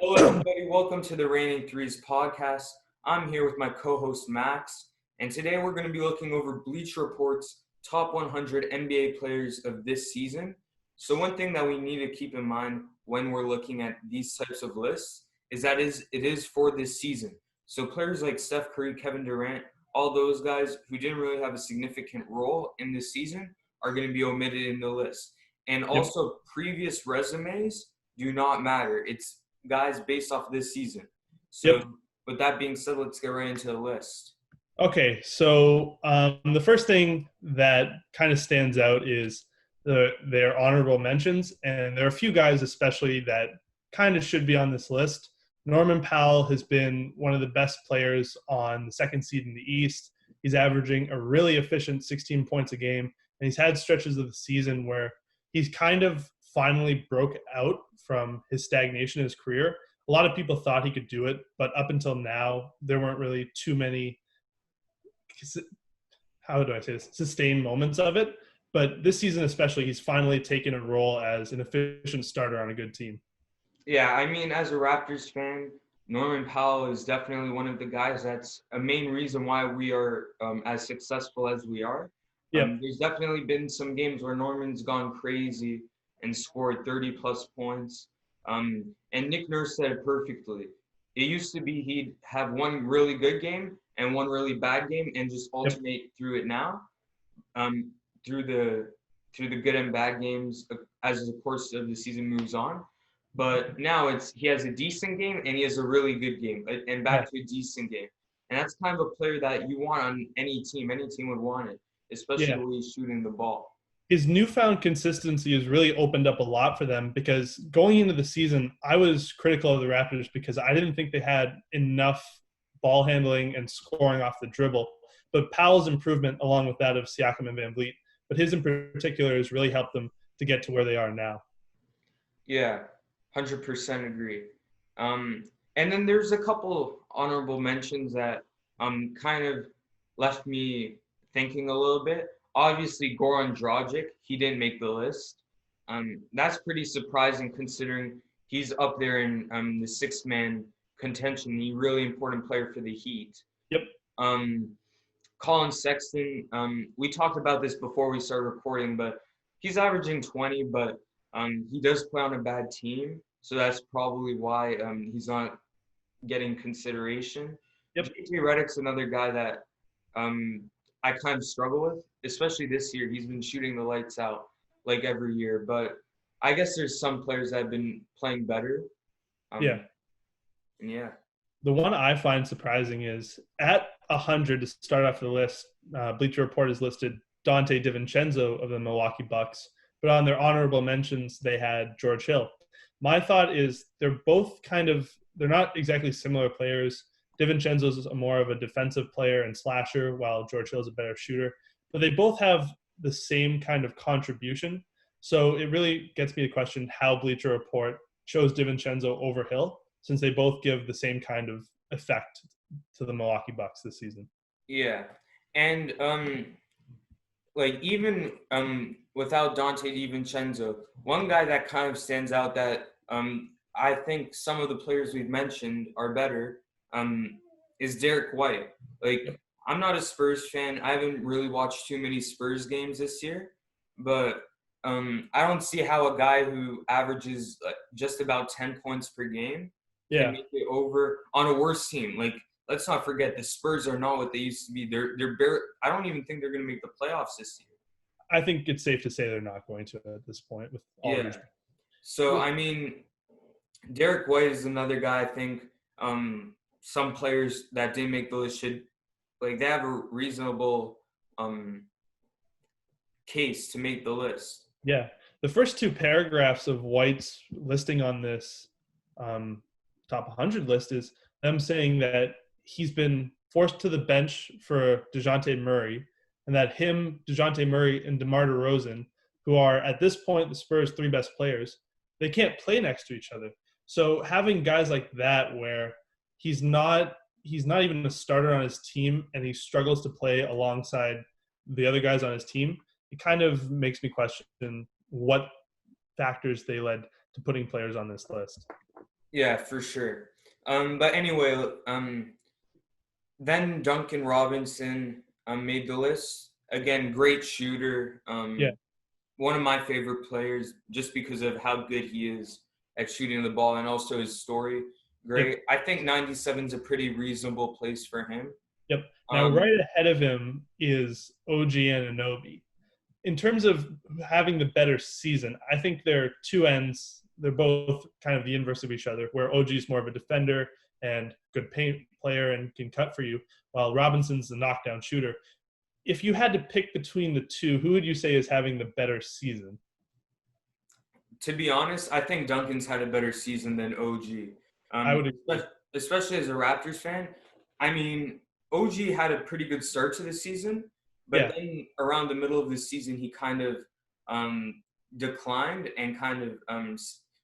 Hello, everybody. Welcome to the Reigning Threes podcast. I'm here with my co-host Max, and today we're going to be looking over Bleacher Report's top 100 NBA players of this season. So one thing that we need to keep in mind when we're looking at these types of lists is that it is for this season. So players like Steph Curry, Kevin Durant, all those guys who didn't really have a significant role in this season are going to be omitted in the list. And Yep. also previous resumes do not matter. It's guys based off this season. So, Yep. with that being said, let's get right into the list. Okay. So the first thing that kind of stands out is their honorable mentions, and there are a few guys especially that kind of should be on this list. Norman Powell has been one of the best players on the second seed in the East. He's averaging a really efficient 16 points a game, and he's had stretches of the season where he's kind of finally broke out from his stagnation in his career. A lot of people thought he could do it, but up until now, there weren't really too many, how do I say this, sustained moments of it. But this season especially, he's finally taken a role as an efficient starter on a good team. Yeah, I mean, as a Raptors fan, Norman Powell is definitely one of the guys that's a main reason why we are as successful as we are. Yep. There's definitely been some games where Norman's gone crazy and scored 30 plus points. And Nick Nurse said it perfectly. It used to be he'd have one really good game and one really bad game and just Yep. alternate through it now, um, through the through the good and bad games as the course of the season moves on. But now he has a decent game and he has a really good game and Yeah. back to a decent game. And that's kind of a player that you want on any team. Any team would want it, especially Yeah. the way he's shooting the ball. His newfound consistency has really opened up a lot for them because going into the season, I was critical of the Raptors because I didn't think they had enough ball handling and scoring off the dribble. But Powell's improvement, along with that of Siakam and Van Vliet, but his in particular has really helped them to get to where they are now. Yeah, 100% agree. And then there's a couple honorable mentions that kind of left me thinking a little bit. Obviously, Goran Dragic, he didn't make the list. That's pretty surprising considering he's up there in the six-man contention. He's a really important player for the Heat. Yep. Um, Colin Sexton, we talked about this before we started recording, but he's averaging 20, but he does play on a bad team, so that's probably why he's not getting consideration. Yep. JJ Redick's another guy that I kind of struggle with, especially this year. He's been shooting the lights out like every year, but I guess there's some players that have been playing better. Yeah. And yeah. The one I find surprising is at 100 to start off the list, Bleacher Report has listed Dante DiVincenzo of the Milwaukee Bucks, but on their honorable mentions, they had George Hill. My thought is they're both they're not exactly similar players. DiVincenzo is more of a defensive player and slasher, while George Hill is a better shooter, but they both have the same kind of contribution. So it really gets me to question how Bleacher Report chose DiVincenzo over Hill, since they both give the same kind of effect to the Milwaukee Bucks this season. Yeah. And like even without Dante DiVincenzo, one guy that kind of stands out that I think some of the players we've mentioned are better is Derek White. Like I'm not a Spurs fan. I haven't really watched too many Spurs games this year, but I don't see how a guy who averages just about 10 points per game can Yeah, make it over on a worse team. Like let's not forget the Spurs are not what they used to be. They're bare. I don't even think they're going to make the playoffs this year. I think it's safe to say they're not going to at this point with all Yeah. these. So I mean, Derek White is another guy. I think some players that didn't make the list should like they have a reasonable case to make the list. Yeah, the first two paragraphs of White's listing on this top 100 list is them saying that he's been forced to the bench for DeJounte Murray, and that him, DeJounte Murray, and DeMar DeRozan, who are at this point the Spurs' three best players, they can't play next to each other. So having guys like that, where he's not even a starter on his team, and he struggles to play alongside the other guys on his team, it kind of makes me question what factors they led to putting players on this list. Yeah, for sure. But anyway, then Duncan Robinson made the list. Again, great shooter. Yeah. One of my favorite players just because of how good he is at shooting the ball and also his story. Yep. Great. I think 97 is a pretty reasonable place for him. Yep. Now, Um, right ahead of him is OG Anunoby. In terms of having the better season, I think they're two ends. They're both kind of the inverse of each other, where OG is more of a defender and good paint player and can cut for you, while Robinson's the knockdown shooter. If you had to pick between the two, who would you say is having the better season? to be honest, I think Duncan's had a better season than OG. I would agree. Especially as a Raptors fan. I mean, OG had a pretty good start to the season, but Yeah. then around the middle of the season, he kind of um, declined and kind of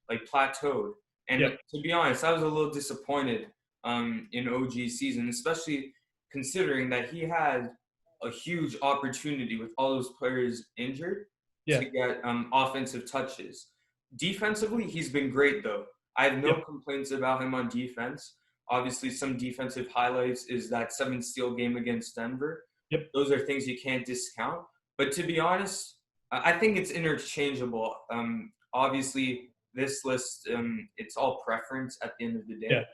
like plateaued. And Yep. to be honest, I was a little disappointed in OG's season, especially considering that he had a huge opportunity with all those players injured Yeah. to get offensive touches. Defensively, he's been great though. I have no Yep. complaints about him on defense. Obviously, some defensive highlights is that 7 steal game against Denver. Yep. Those are things you can't discount. But to be honest, I think it's interchangeable. Obviously, this list, it's all preference at the end of the Yeah. day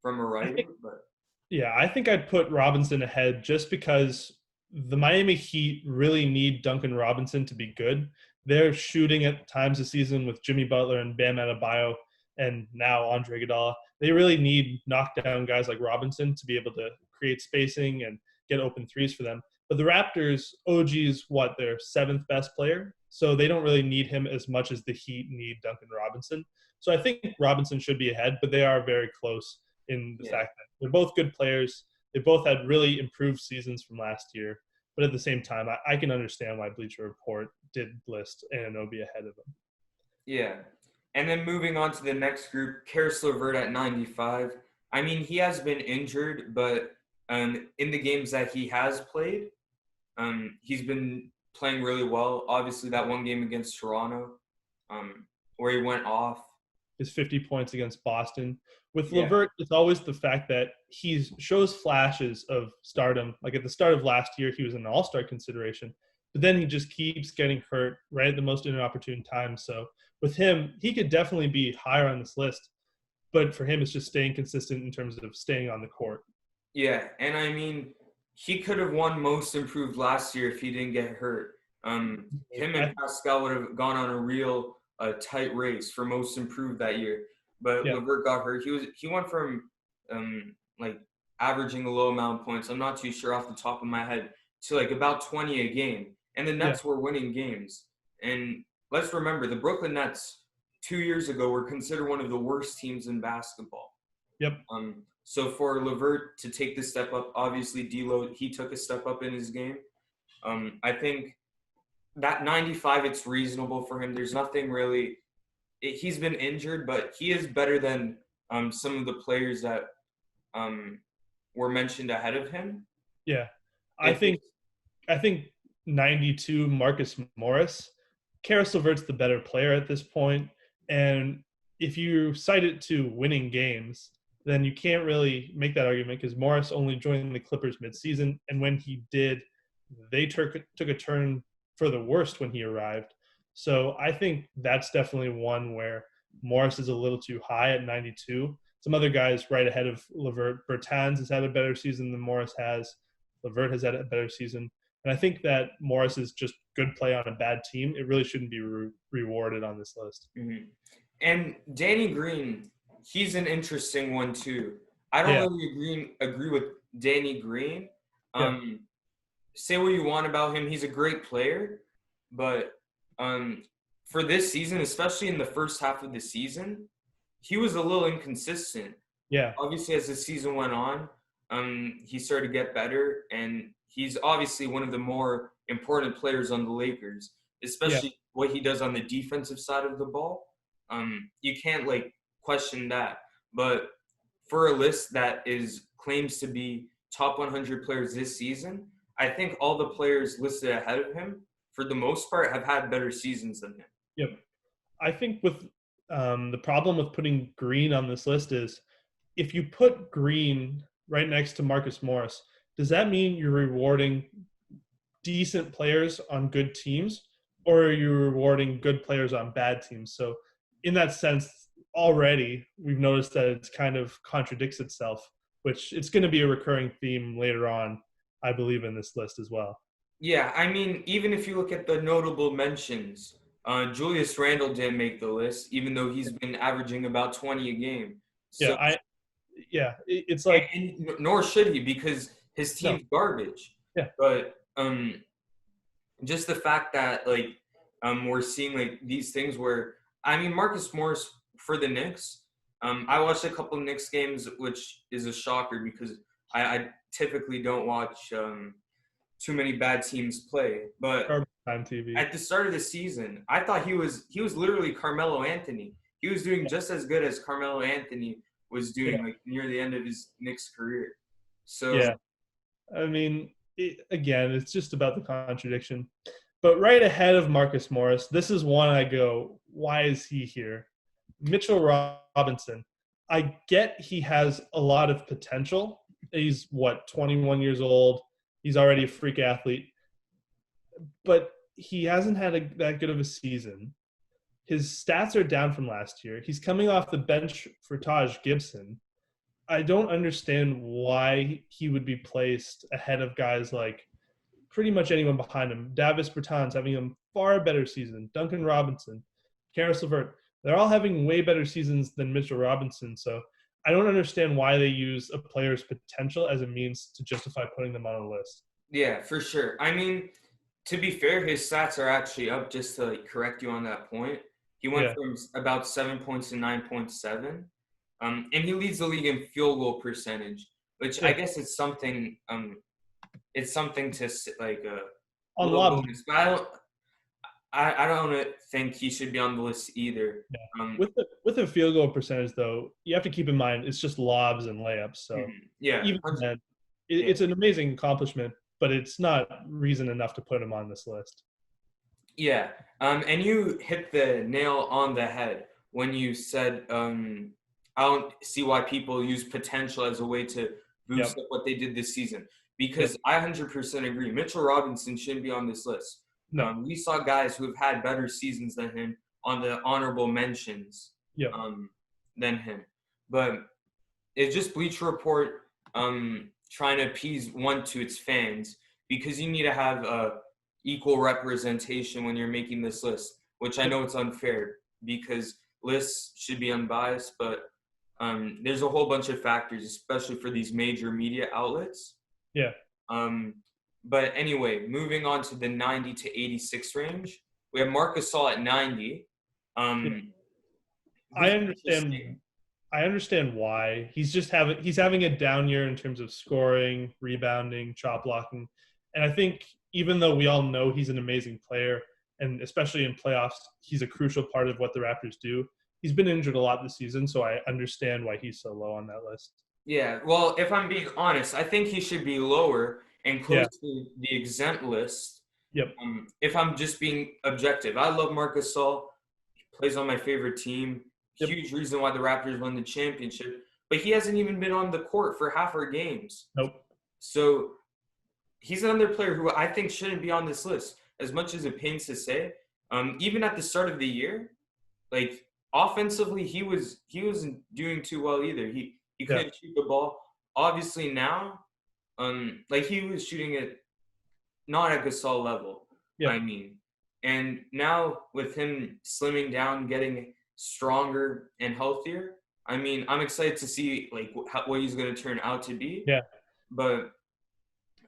from a I writer. think But Yeah, I think I'd put Robinson ahead just because the Miami Heat really need Duncan Robinson to be good. They're shooting at times this season with Jimmy Butler and Bam Adebayo and now Andre Iguodala. They really need knockdown guys like Robinson to be able to create spacing and get open threes for them. But the Raptors, OG's what, their seventh best player? So they don't really need him as much as the Heat need Duncan Robinson. So I think Robinson should be ahead, but they are very close in the yeah, fact that they're both good players. They both had really improved seasons from last year. But at the same time, I can understand why Bleacher Report did list Anunoby ahead of him. yeah. And then moving on to the next group, Karis LeVert at 95. I mean, he has been injured, but in the games that he has played, he's been playing really well. Obviously, that one game against Toronto, where he went off. His 50 points against Boston. With Yeah, LeVert, it's always the fact that he shows flashes of stardom. Like at the start of last year, he was an all-star consideration, but then he just keeps getting hurt right at the most inopportune time. So with him, he could definitely be higher on this list, but for him, it's just staying consistent in terms of staying on the court. yeah, and I mean, he could have won Most Improved last year if he didn't get hurt. Him and I, Pascal would have gone on a real tight race for Most Improved that year, but yeah, LeVert got hurt. He went from like averaging a low amount of points. I'm not too sure off the top of my head to like about 20 a game, and the yeah, Nets were winning games. And let's remember, the Brooklyn Nets 2 years ago were considered one of the worst teams in basketball. yep, So for LeVert to take the step up, obviously D'Lo, he took a step up in his game. I think that 95, it's reasonable for him. There's nothing really. He's been injured, but he is better than some of the players that um, were mentioned ahead of him. yeah. I If think I think 92 Marcus Morris. Karis LeVert's the better player at this point, and if you cite it to winning games, then you can't really make that argument because Morris only joined the Clippers midseason, and when he did, they took a turn for the worst when he arrived. So I think that's definitely one where Morris is a little too high at 92. Some other guys right ahead of LeVert. Bertans has had a better season than Morris has. LeVert has had a better season. And I think that Morris is just good play on a bad team. It really shouldn't be rewarded on this list. Mhm. And Danny Green, he's an interesting one too. I don't Yeah, really agree with Danny Green. yeah, Um, say what you want about him, he's a great player, but um, for this season, especially in the first half of the season, he was a little inconsistent. yeah, Obviously, as the season went on, he started to get better, and he's obviously one of the more important players on the Lakers, yeah, especially what he does on the defensive side of the ball. You can't like question that. But for a list that is claims to be top 100 players this season, I think all the players listed ahead of him, for the most part, have had better seasons than him. yeah. I think with The problem with putting Green on this list is if you put Green right next to Marcus Morris, does that mean you're rewarding decent players on good teams, or are you rewarding good players on bad teams? So, in that sense, already we've noticed that it's kind of contradicts itself, which it's going to be a recurring theme later on, I believe, in this list as well. Yeah, I mean, even if you look at the notable mentions, Julius Randle didn't make the list, even though he's been averaging about 20 a game. Yeah, So, it's like and nor should he because his no, team's garbage. yeah, But just the fact that we're seeing like these things where I mean Marcus Morris for the Knicks. I watched a couple of Knicks games, which is a shocker because I typically don't watch too many bad teams play. But garbage time TV. at the start of the season, I thought he was literally Carmelo Anthony. He was doing just as good as Carmelo Anthony was Yeah, doing like near the end of his Knicks career. So yeah. I mean, again, it's just about the contradiction. But right ahead of Marcus Morris, this is one I go, why is he here? Mitchell Robinson. I get he has a lot of potential. He's 21 years old. He's already a freak athlete, but he hasn't had that good of a season. His stats are down from last year. He's coming off the bench for Taj Gibson. I don't understand why he would be placed ahead of guys like pretty much anyone behind him. Davis Bertans having a far better season. Duncan Robinson, Karis LeVert. They're all having way better seasons than Mitchell Robinson. So I don't understand why they use a player's potential as a means to justify putting them on a list. yeah, for sure. I mean, to be fair, his stats are actually up. Just to correct you on that point, he went Yeah, from about 7 points to 9.7, and he leads the league in field goal percentage, which I yeah. guess it's something. It's something to like a On little lobs, bonus. But I don't think he should be on the list either. yeah. Um, With the field goal percentage, though, you have to keep in mind it's just lobs and layups. So yeah, even then, yeah. it's an amazing accomplishment, but it's not reason enough to put him on this list. Yeah, and you hit the nail on the head when you said I don't see why people use potential as a way to boost Yep. up what they did this season Yep. because I 100% agree. Mitchell Robinson shouldn't be on this list. No. We saw guys who have had better seasons than him on the honorable mentions Yep. than him, but it's just Bleacher Report trying to appease to its fans because you need to have equal representation when you're making this list, which I Yep. know it's unfair because lists should be unbiased, but there's a whole bunch of factors, especially for these major media outlets. Yeah. Um, but anyway, moving on to the 90 to 86 range, we have Marc Gasol at 90. Yeah. I Who's understand. I understand why he's having a down year in terms of scoring, rebounding, shot blocking, and I think even though we all know he's an amazing player, and especially in playoffs, he's a crucial part of what the Raptors do. He's been injured a lot this season, so I understand why he's so low on that list. Yeah, well, if I'm being honest, I think he should be lower and Yeah. close to the exempt list. Yep. If I'm just being objective, I love Marc Gasol. He plays on my favorite team. Yep. Huge reason why the Raptors won the championship. But he hasn't even been on the court for half our games. Nope. So he's another player who I think shouldn't be on this list. As much as it pains to say, even at the start of the year, like offensively, he wasn't doing too well either. He Yeah. couldn't shoot the ball. Obviously now, like he was shooting it not at Gasol level. Yep. I mean, and now with him slimming down, getting stronger and healthier, I mean, I'm excited to see like what he's going to turn out to be. Yeah. But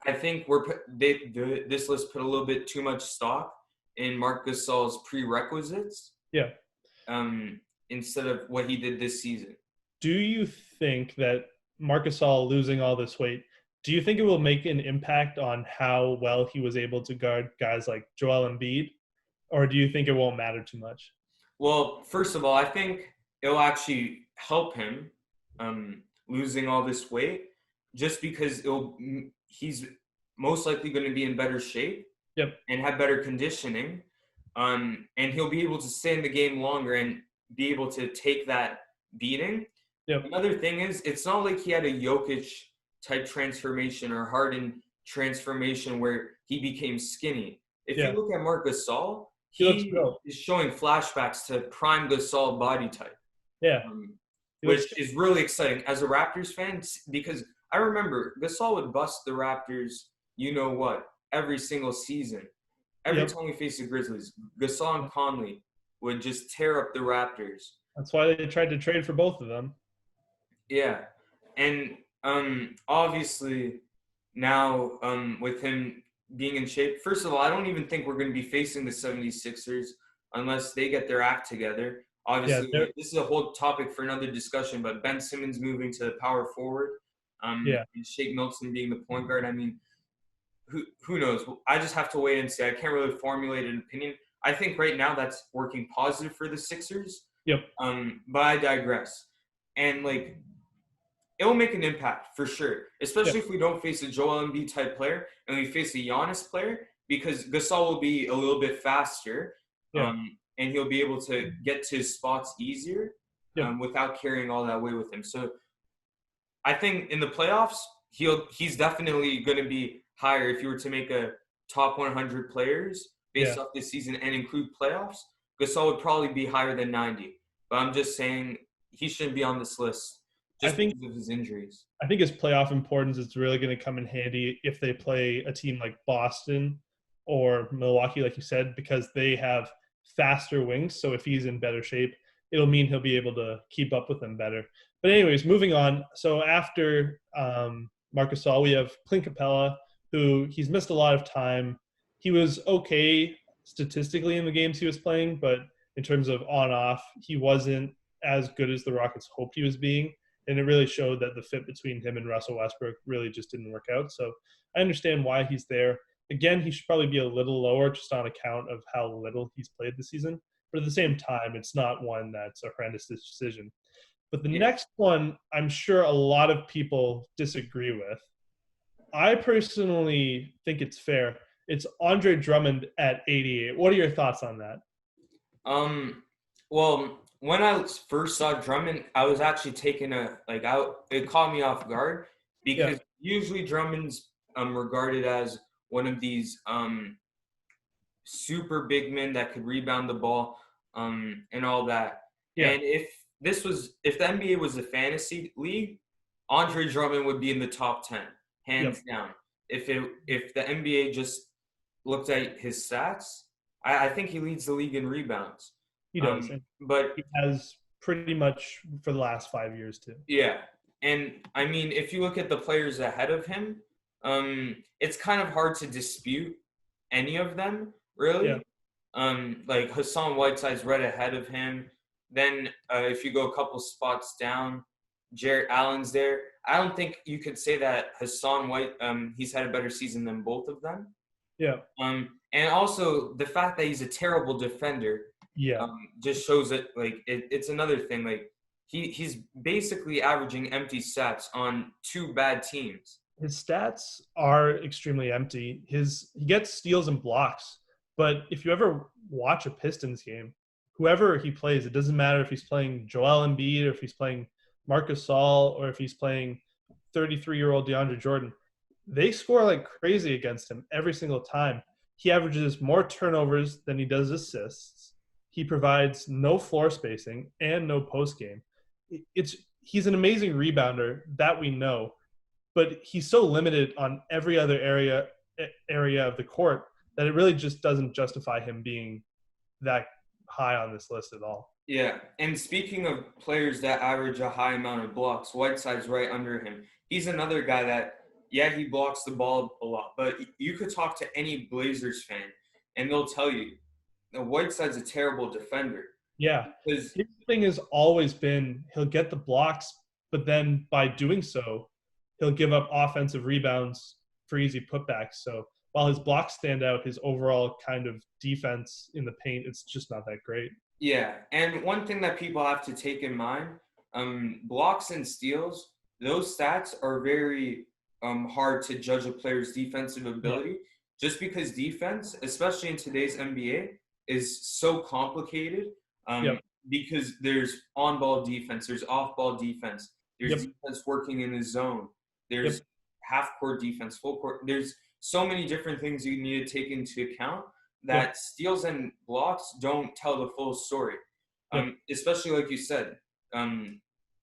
I think this list put a little bit too much stock in Marc Gasol's prerequisites. Yeah. Instead of what he did this season. Do you think that Marc Gasol losing all this weight, do you think it will make an impact on how well he was able to guard guys like Joel Embiid, or do you think it won't matter too much? Well, first of all, I think it'll actually help him losing all this weight, just because he's most likely going to be in better shape Yep. and have better conditioning, and he'll be able to stay in the game longer. And be able to take that beating. Yep. Another thing is, it's not like he had a Jokic type transformation or Harden transformation where he became skinny. If you Yeah. look at Marc Gasol, He looks he built. is showing flashbacks to prime Gasol body type, Yeah. um, He looks. which is really exciting as a Raptors fan because I remember Gasol would bust the Raptors, you know what, every single season. Every Yep. time we faced the Grizzlies, Gasol and Conley would just tear up the Raptors. That's why they tried to trade for both of them. Yeah, and obviously now with him being in shape, first of all, I don't even think we're going to be facing the 76ers unless they get their act together. Yeah. Obviously, this is a whole topic for another discussion, but Ben Simmons moving to the power forward, Yeah. and Shake Milton being the point guard. I mean, who knows? I just have to wait and see. I can't really formulate an opinion. I think right now that's working positive for the Sixers. Yep. But I digress. And like it will make an impact for sure, especially if we don't face a Joel Embiid type player and we face a Giannis player, because Gasol will be a little bit faster, Yeah. and he'll be able to get to his spots easier, Yep. without carrying all that weight with him. So I think in the playoffs, he's definitely going to be higher if you were to make a top 100 players based off this season and include playoffs. Gasol would probably be higher than 90, but I'm just saying he shouldn't be on this list just because of his injuries. I think his playoff importance is really going to come in handy if they play a team like Boston or Milwaukee, like you said, because they have faster wings. So if he's in better shape, it'll mean he'll be able to keep up with them better. But anyways, moving on. So after Marc Gasol, we have Clint Capella, who he's missed a lot of time. He was okay statistically in the games he was playing, but in terms of on-off, he wasn't as good as the Rockets hoped he was being. And it really showed that the fit between him and Russell Westbrook really just didn't work out. So I understand why he's there. Again, he should probably be a little lower just on account of how little he's played this season. But at the same time, it's not one that's a horrendous decision. But the next one, I'm sure a lot of people disagree with. I personally think it's fair. It's Andre Drummond at 88. What are your thoughts on that? Well, when I first saw Drummond, I was actually taken it caught me off guard because usually Drummond's regarded as one of these super big men that could rebound the ball and all that. Yeah. And if the NBA was a fantasy league, Andre Drummond would be in the top 10, hands down. If the NBA just looked at his stats, I think he leads the league in rebounds. He does. But he has pretty much for the last 5 years too. Yeah. And I mean, if you look at the players ahead of him, it's kind of hard to dispute any of them, really. Yeah. Like Hassan Whiteside's right ahead of him. Then if you go a couple spots down, Jarrett Allen's there. I don't think you could say that Hassan White, he's had a better season than both of them. Yeah. And also the fact that he's a terrible defender. Yeah. Just shows that it's another thing. Like he's basically averaging empty stats on two bad teams. His stats are extremely empty. He gets steals and blocks, but if you ever watch a Pistons game, whoever he plays, it doesn't matter if he's playing Joel Embiid or if he's playing Marc Gasol or if he's playing 33-year-old DeAndre Jordan, they score like crazy against him every single time. He averages more turnovers than he does assists. He provides no floor spacing and no post game. He's an amazing rebounder that we know, but he's so limited on every other area of the court that it really just doesn't justify him being that high on this list at all. Yeah, and speaking of players that average a high amount of blocks, Whiteside's right under him. He's another guy that, he blocks the ball a lot, but you could talk to any Blazers fan, and they'll tell you, Whiteside's a terrible defender. Yeah. His thing has always been he'll get the blocks, but then by doing so, he'll give up offensive rebounds for easy putbacks. So while his blocks stand out, his overall kind of defense in the paint, it's just not that great. Yeah. And one thing that people have to take in mind, blocks and steals, those stats are very hard to judge a player's defensive ability just because defense, especially in today's NBA, is so complicated. because there's on-ball defense, there's off-ball defense, there's Yep. defense working in the zone, there's Yep. half-court defense, full court. There's so many different things you need to take into account Yep. that steals and blocks don't tell the full story. Yep. Especially like you said,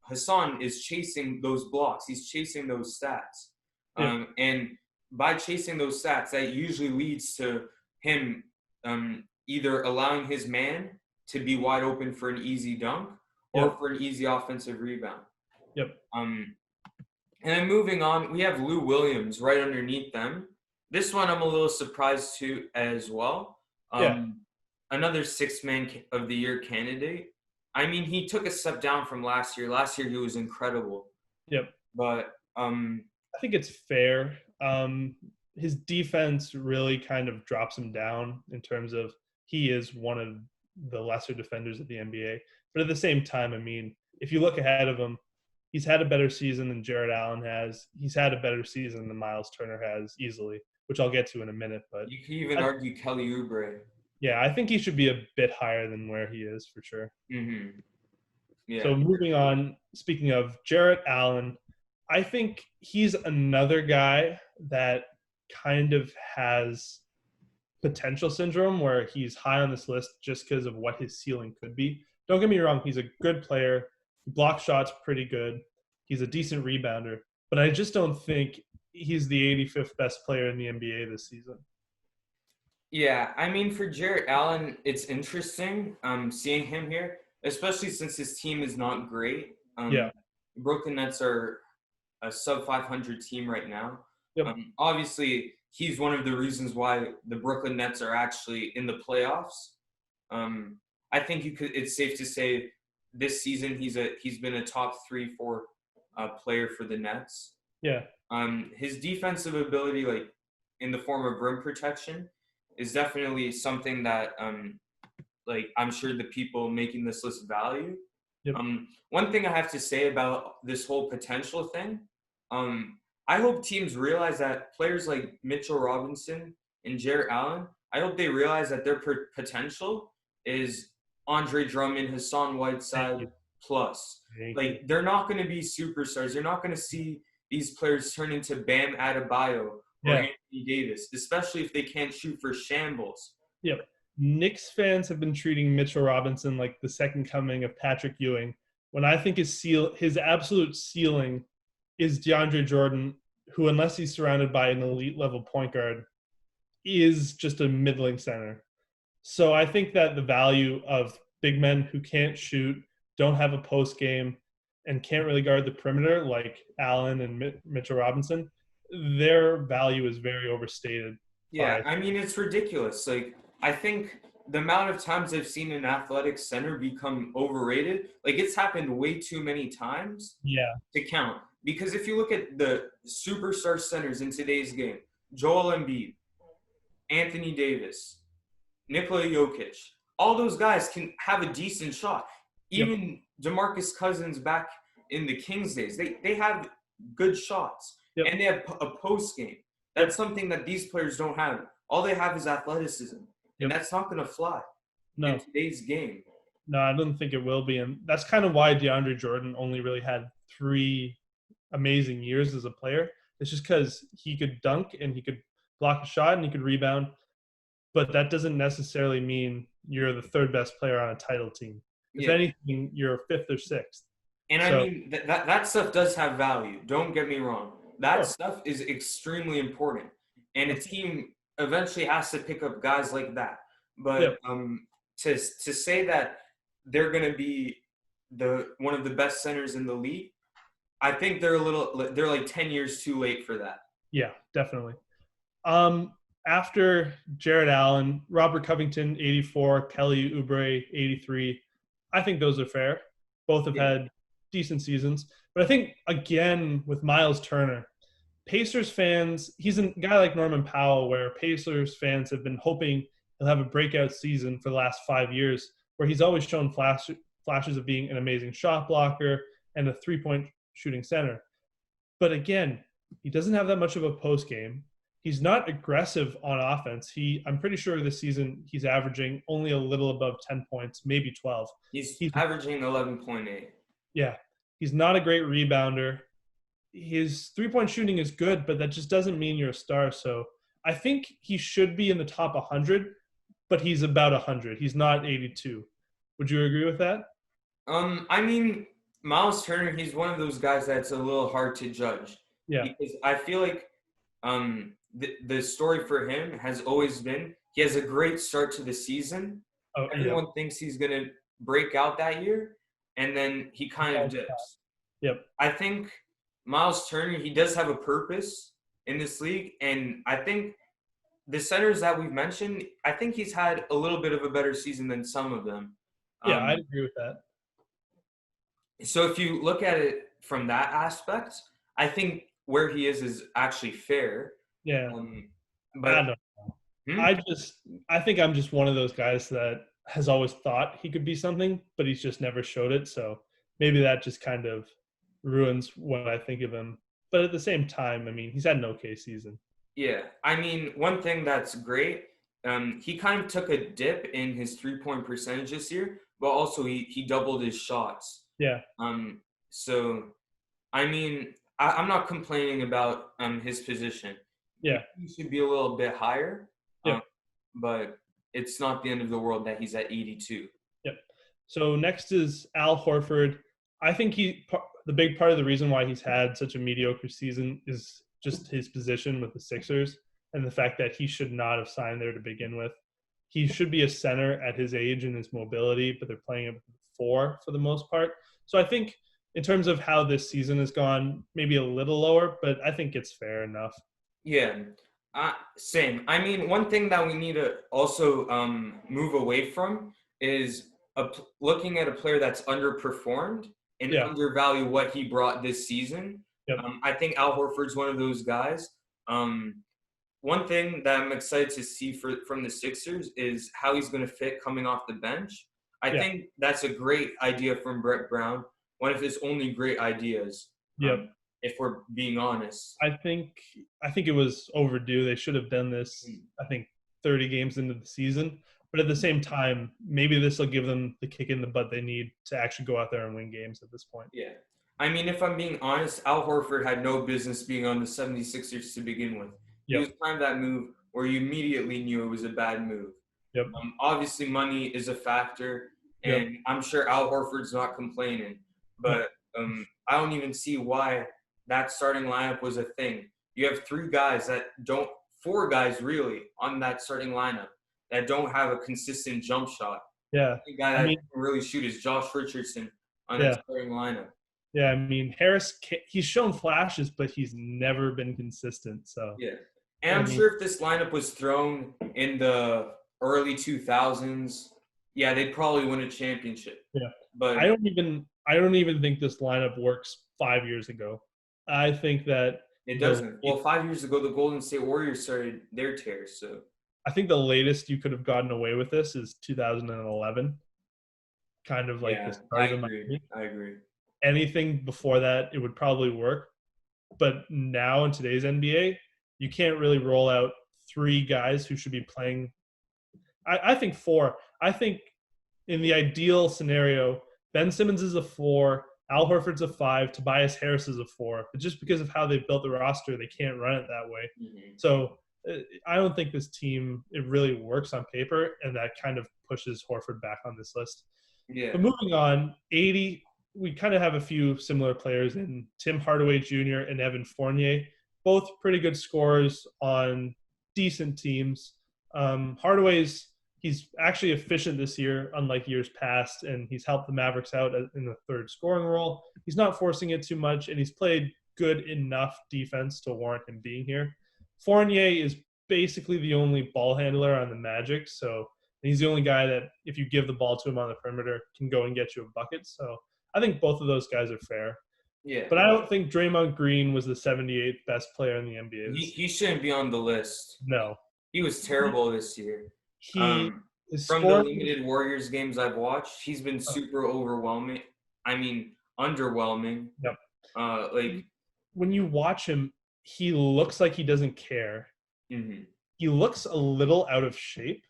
Hassan is chasing those blocks. He's chasing those stats. Yep. And by chasing those stats, that usually leads to him either allowing his man to be wide open for an easy dunk or Yep. for an easy offensive rebound. Yep. And then moving on, we have Lou Williams right underneath them. This one I'm a little surprised to as well. Yeah. Another six-man of the year candidate. I mean, he took a step down from last year. Last year he was incredible. Yep. But I think it's fair. His defense really kind of drops him down in terms of he is one of the lesser defenders of the NBA. But at the same time, I mean, if you look ahead of him, he's had a better season than Jared Allen has. He's had a better season than Miles Turner has easily, which I'll get to in a minute. But you could even argue Kelly Oubre. yeah, I think he should be a bit higher than where he is for sure. Mm-hmm. Yeah. So moving on, speaking of Jarrett Allen, I think he's another guy that kind of has potential syndrome where he's high on this list just because of what his ceiling could be. Don't get me wrong, he's a good player. He blocks shots pretty good. He's a decent rebounder. But I just don't think he's the 85th best player in the NBA this season. Yeah, I mean, for Jarrett Allen, it's interesting seeing him here, especially since his team is not great. Yeah. Brooklyn Nets are a sub-500 team right now. Yep. Obviously, he's one of the reasons why the Brooklyn Nets are actually in the playoffs. I think it's safe to say this season he's been a top 3-4 player for the Nets. Yeah. His defensive ability, like in the form of rim protection, is definitely something that like I'm sure the people making this list value. Yep. One thing I have to say about this whole potential thing, I hope teams realize that players like Mitchell Robinson and Jarrett Allen, I hope they realize that their potential is Andre Drummond, Hassan Whiteside plus. Like, they're not going to be superstars. You're not going to see these players turn into Bam Adebayo or Anthony Davis, especially if they can't shoot for shambles. Yep. Knicks fans have been treating Mitchell Robinson like the second coming of Patrick Ewing, when I think his absolute ceiling is DeAndre Jordan, who, unless he's surrounded by an elite level point guard, is just a middling center. So I think that the value of big men who can't shoot, don't have a post game, and can't really guard the perimeter like Allen and Mitchell Robinson, their value is very overstated. Yeah, I mean, it's ridiculous. Like, I think the amount of times I've seen an athletic center become overrated, like it's happened way too many times to count. Because if you look at the superstar centers in today's game, Joel Embiid, Anthony Davis, Nikola Jokic, all those guys can have a decent shot. Even DeMarcus Cousins back in the Kings days, they have good shots. And they have a post game. That's something that these players don't have. All they have is athleticism. And that's not going to fly in today's game. No, I don't think it will be. And that's kind of why DeAndre Jordan only really had 3 amazing years as a player. It's just because he could dunk and he could block a shot and he could rebound. But that doesn't necessarily mean you're the 3rd best player on a title team. If anything, you're 5th or 6th. And I mean, that stuff does have value. Don't get me wrong. That stuff is extremely important. And a team eventually has to pick up guys like that. But to say that they're going to be one of the best centers in the league, I think they're like 10 years too late for that. Yeah, definitely. After Jarrett Allen, Robert Covington, 84, Kelly Oubre, 83. I think those are fair. Both have had decent seasons. But I think, again, with Miles Turner, Pacers fans, he's a guy like Norman Powell, where Pacers fans have been hoping he'll have a breakout season for the last 5 years, where he's always shown flashes of being an amazing shot blocker and a 3-point shooting center. But again, he doesn't have that much of a post game. He's not aggressive on offense. I'm pretty sure this season he's averaging only a little above 10 points, maybe 12. He's He's averaging 11.8. Yeah, he's not a great rebounder. His three-point shooting is good, but that just doesn't mean you're a star. So I think he should be in the top 100, but he's about 100. He's not 82. Would you agree with that? I mean, Miles Turner, he's one of those guys that's a little hard to judge Yeah. because I feel like the story for him has always been he has a great start to the season. Oh, yeah. Everyone thinks he's going to break out that year, and then he kind of dips. Yep. I think Miles Turner, he does have a purpose in this league, and I think the centers that we've mentioned, I think he's had a little bit of a better season than some of them. Yeah, I'd agree with that. So if you look at it from that aspect, I think where he is actually fair. Yeah. But I don't know. I think I'm just one of those guys that has always thought he could be something, but he's just never showed it. So maybe that just kind of ruins what I think of him. But at the same time, I mean, he's had an okay season. Yeah. I mean, one thing that's great, he kind of took a dip in his 3-point percentage this year, but also he doubled his shots. Yeah. So, I mean, I'm not complaining about his position. Yeah. He should be a little bit higher. Yeah. But it's not the end of the world that he's at 82. Yep. So next is Al Horford. I think the big part of the reason why he's had such a mediocre season is just his position with the Sixers and the fact that he should not have signed there to begin with. He should be a center at his age and his mobility, but they're playing him for the most part. So I think in terms of how this season has gone, maybe a little lower, but I think it's fair enough. Yeah, same. I mean, one thing that we need to also move away from is looking at a player that's underperformed and undervalue what he brought this season. Yep. I think Al Horford's one of those guys. One thing that I'm excited to see from the Sixers is how he's going to fit coming off the bench. I think that's a great idea from Brett Brown, one of his only great ideas. Yep. If we're being honest. I think it was overdue. They should have done this, I think, 30 games into the season. But at the same time, maybe this will give them the kick in the butt they need to actually go out there and win games at this point. Yeah. I mean, if I'm being honest, Al Horford had no business being on the 76ers to begin with. He was kind of that move where you immediately knew it was a bad move. Yep. Obviously, money is a factor, and I'm sure Al Horford's not complaining. But I don't even see why that starting lineup was a thing. You have four guys really on that starting lineup that don't have a consistent jump shot. Yeah. The guy that can really shoot is Josh Richardson on that starting lineup. Yeah, I mean, Harris, he's shown flashes, but he's never been consistent. So yeah. And I'm sure if this lineup was thrown in the early 2000s, yeah, they'd probably win a championship. Yeah. But I don't even think this lineup works 5 years ago. I think that it doesn't. Well, 5 years ago, the Golden State Warriors started their tear. So I think the latest you could have gotten away with this is 2011. Kind of like the start of I agree. Anything before that, it would probably work. But now in today's NBA, you can't really roll out three guys who should be playing. I think four. I think in the ideal scenario, Ben Simmons is a 4, Al Horford's a 5, Tobias Harris is a 4. But just because of how they've built the roster, they can't run it that way. Mm-hmm. So I don't think this team, it really works on paper, and that kind of pushes Horford back on this list. Yeah. But moving on, 80, we kind of have a few similar players in Tim Hardaway Jr. and Evan Fournier, both pretty good scorers on decent teams. He's actually efficient this year, unlike years past, and he's helped the Mavericks out in the third scoring role. He's not forcing it too much, and he's played good enough defense to warrant him being here. Fournier is basically the only ball handler on the Magic, so he's the only guy that, if you give the ball to him on the perimeter, can go and get you a bucket. So I think both of those guys are fair. Yeah. But I don't think Draymond Green was the 78th best player in the NBA. He shouldn't be on the list. No. He was terrible this year. From the limited Warriors games I've watched, he's been super overwhelming. I mean, underwhelming. Yep. Like when you watch him, he looks like he doesn't care. Hmm. He looks a little out of shape.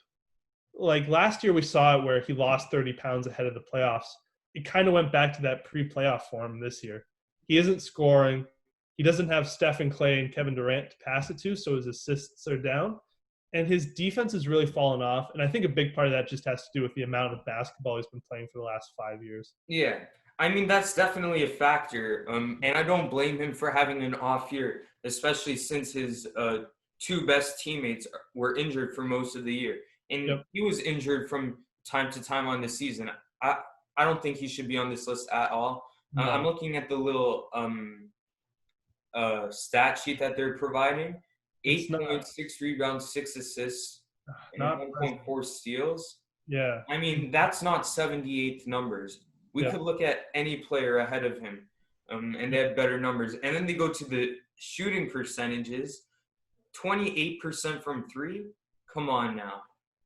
Like last year, we saw it where he lost 30 pounds ahead of the playoffs. It kind of went back to that pre-playoff form this year. He isn't scoring. He doesn't have Stephen Clay and Kevin Durant to pass it to, so his assists are down. And his defense has really fallen off. And I think a big part of that just has to do with the amount of basketball he's been playing for the last 5 years. Yeah, I mean that's definitely a factor, and I don't blame him for having an off year, especially since his two best teammates were injured for most of the year, and Yep. he was injured from time to time on the season. I I don't think he should be on this list at all. I'm No, looking at the little stat sheet that they're providing: it's eight not point six rebounds, 6 assists, and not present. 1.4 steals. Yeah. I mean, that's not 78th numbers. We Yeah. could look at any player ahead of him, and they have better numbers. And then they go to the shooting percentages: 28% from three. Come on now.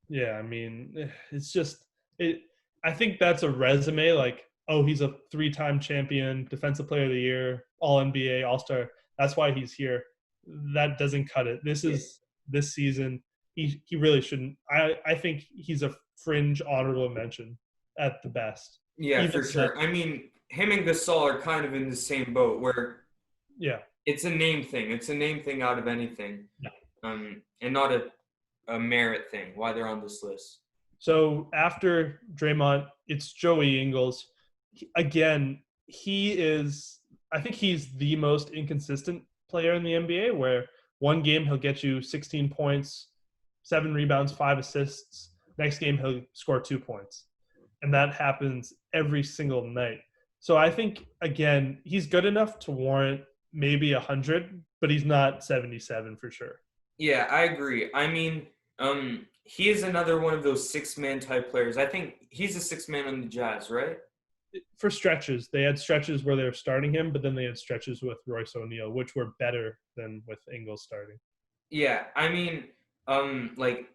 Yeah, I mean, it's just it. I think that's a resume. Like, oh, he's a three-time champion, defensive player of the year, All NBA, All Star. That's why he's here. That doesn't cut it. This Yeah, is this season. He really shouldn't. I think he's a fringe honorable mention at the best. yeah, Even for then, sure. I mean, him and Gasol are kind of in the same boat where yeah, it's a name thing. It's a name thing out of anything, yeah. and not a merit thing. Why they're on this list. So after Draymond, it's Joey Ingles. Again, he is. I think he's the most inconsistent player in the NBA. Where one game he'll get you 16 points, 7 rebounds, 5 assists. Next game he'll score 2 points, and that happens every single night. So I think again he's good enough to warrant maybe 100, but he's not 77 for sure. Yeah, I agree. I mean, he is another one of those six-man type players. I think he's a six-man on the Jazz, right? For stretches. They had stretches where they were starting him, but then they had stretches with Royce O'Neal, which were better than with Ingles starting. Yeah, I mean, like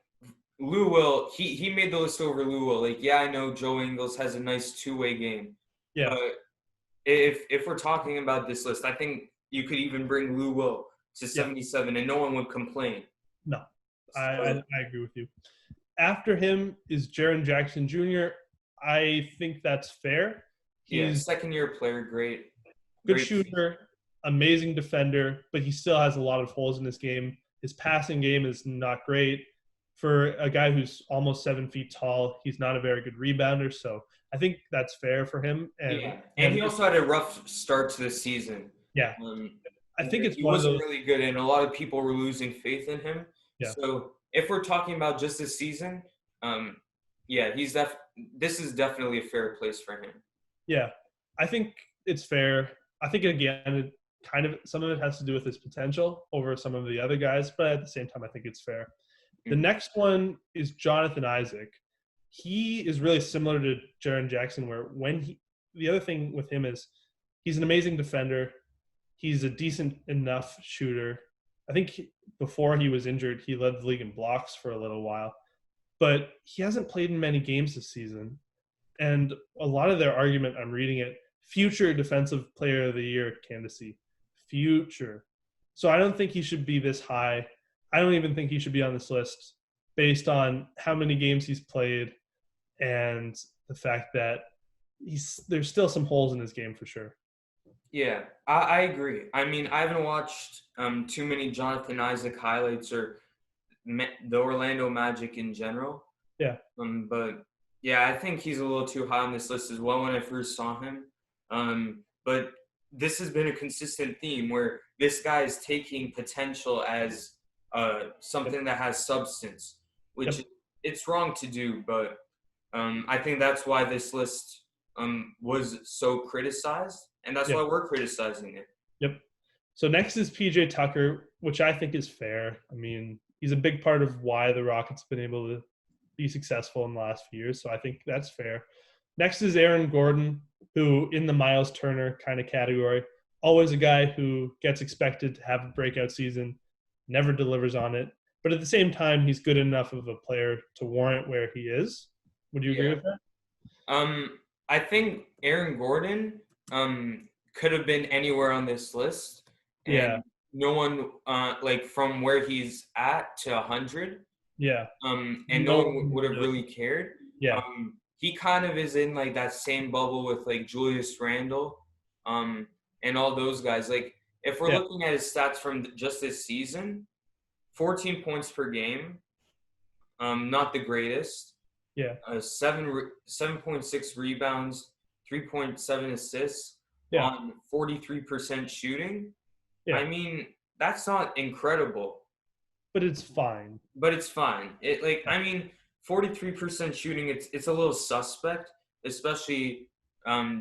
Lou Will, he made the list over Lou Will. Like, yeah, I know Joe Ingles has a nice two-way game, Yeah, but if we're talking about this list, I think you could even bring Lou Will to yeah, 77, and no one would complain. no, So I agree with you. After him is Jaren Jackson Jr. I think that's fair. yeah, He's second-year player, great, good great. shooter, amazing defender, but he still has a lot of holes in his game. His passing game is not great. For a guy who's almost 7 feet tall, he's not a very good rebounder. So I think that's fair for him. And Yeah, he and has he a good, also had a rough start to the season. yeah, Um, I think it's he one of wasn't those. really good, and a lot of people were losing faith in him. Yeah, So if we're talking about just this season, um, yeah, this is definitely a fair place for him. yeah, I think it's fair. I think again, it kind of some of it has to do with his potential over some of the other guys, but at the same time, I think it's fair. The Mhm. next one is Jonathan Isaac. He is really similar to Jaren Jackson, where the other thing with him is he's an amazing defender. He's a decent enough shooter. I think before he was injured, he led the league in blocks for a little while, but he hasn't played in many games this season. And a lot of their argument, I'm reading it, future defensive player of the year candidacy. Future. So I don't think he should be this high. I don't even think he should be on this list based on how many games he's played and the fact that there's still some holes in his game for sure. Yeah, I agree. I mean, I haven't watched too many Jonathan Isaac highlights or the Orlando Magic in general. Yeah. But yeah, I think he's a little too high on this list as well when I first saw him. But this has been a consistent theme where this guy is taking potential as something that has substance, which Yep. it's wrong to do. But I think that's why this list was so criticized, and that's Yep. why we're criticizing it. Yep. So next is PJ Tucker, which I think is fair. I mean, he's a big part of why the Rockets have been able to be successful in the last few years. So I think that's fair. Next is Aaron Gordon, who in the Miles Turner kind of category, always a guy who gets expected to have a breakout season, never delivers on it. But at the same time, he's good enough of a player to warrant where he is. Would you agree Yeah. with that? I think Aaron Gordon could have been anywhere on this list, and Yeah. no one like from where he's at to 100, Yeah. and no No one one would have noticed. really cared. Yeah. He kind of is in like that same bubble with like Julius Randle, um, and all those guys. Like if we're Yeah. looking at his stats from just this season, 14 points per game, not the greatest. Yeah. 7.6 rebounds, 3.7 assists Yeah. on 43% shooting. Yeah. I mean, that's not incredible, But it's fine. but it's fine. It like Yeah. I mean, 43% shooting. It's a little suspect, especially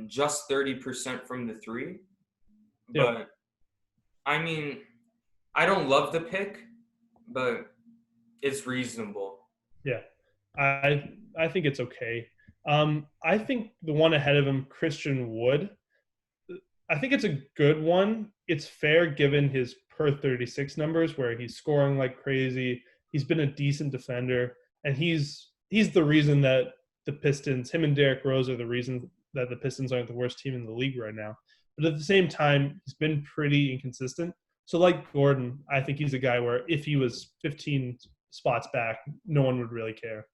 just 30% from the three. Yep. But I mean, I don't love the pick, but it's reasonable. Yeah. I think it's okay. I think the one ahead of him, Christian Wood, I think it's a good one. It's fair given his per 36 numbers where he's scoring like crazy. He's been a decent defender, and he's the reason that the Pistons, him and Derrick Rose are the reason that the Pistons aren't the worst team in the league right now. But at the same time, he's been pretty inconsistent. So like Gordon, I think he's a guy where if he was 15 spots back, no one would really care.